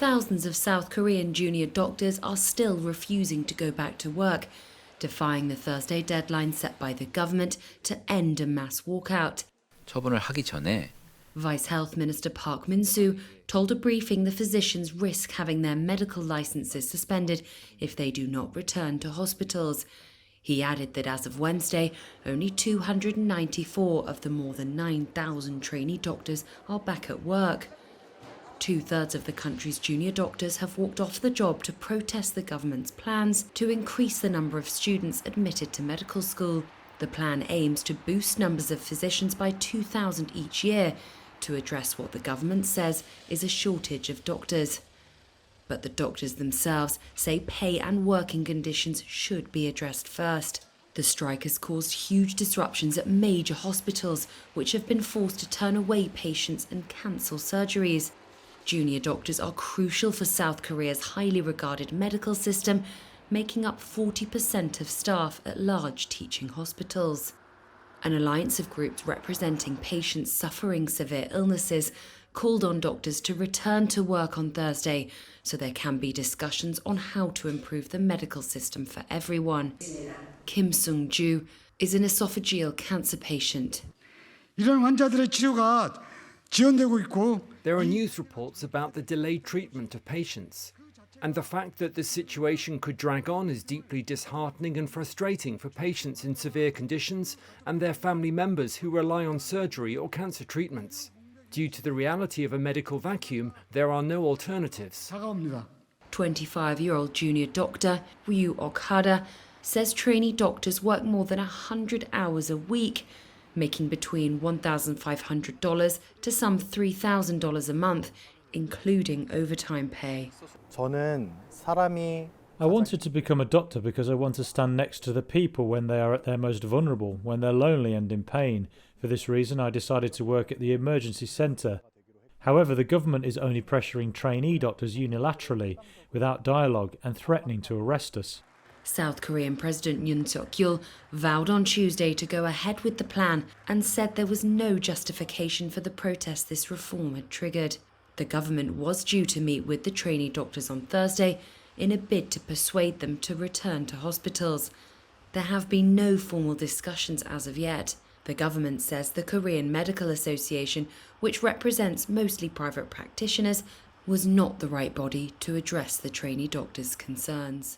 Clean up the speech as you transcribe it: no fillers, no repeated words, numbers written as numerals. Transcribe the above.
Thousands of South Korean junior doctors are still refusing to go back to work, defying the Thursday deadline set by the government to end a mass walkout. 처분을 하기 전에 Vice Health Minister Park Min-soo told a briefing the physicians risk having their medical licenses suspended if they do not return to hospitals. He added that as of Wednesday, only 294 of the more than 9,000 trainee doctors are back at work. Two-thirds of the country's junior doctors have walked off the job to protest the government's plans to increase the number of students admitted to medical school. The plan aims to boost numbers of physicians by 2,000 each year to address what the government says is a shortage of doctors. But the doctors themselves say pay and working conditions should be addressed first. The strike has caused huge disruptions at major hospitals, which have been forced to turn away patients and cancel surgeries. Junior doctors are crucial for South Korea's highly regarded medical system, making up 40% of staff at large teaching hospitals. An alliance of groups representing patients suffering severe illnesses called on doctors to return to work on Thursday so there can be discussions on how to improve the medical system for everyone. Kim Sung-ju is an esophageal cancer patient. 이런 환자들의 치료가 지연되고 있고 There are news reports about the delayed treatment of patients, and the fact that the situation could drag on is deeply disheartening and frustrating for patients in severe conditions and their family members who rely on surgery or cancer treatments. Due to the reality of a medical vacuum, there are no alternatives. 25-year-old junior doctor Ryu Okada says trainee doctors work more than 100 hours a week, making between $1,500 to some $3,000 a month, including overtime pay. I wanted to become a doctor because I want to stand next to the people when they are at their most vulnerable, when they're lonely and in pain. For this reason, I decided to work at the emergency centre. However, the government is only pressuring trainee doctors unilaterally, without dialogue, and threatening to arrest us. South Korean President Yoon Suk-yeol vowed on Tuesday to go ahead with the plan and said there was no justification for the protests this reform had triggered. The government was due to meet with the trainee doctors on Thursday in a bid to persuade them to return to hospitals. There have been no formal discussions as of yet. The government says the Korean Medical Association, which represents mostly private practitioners, was not the right body to address the trainee doctors' concerns.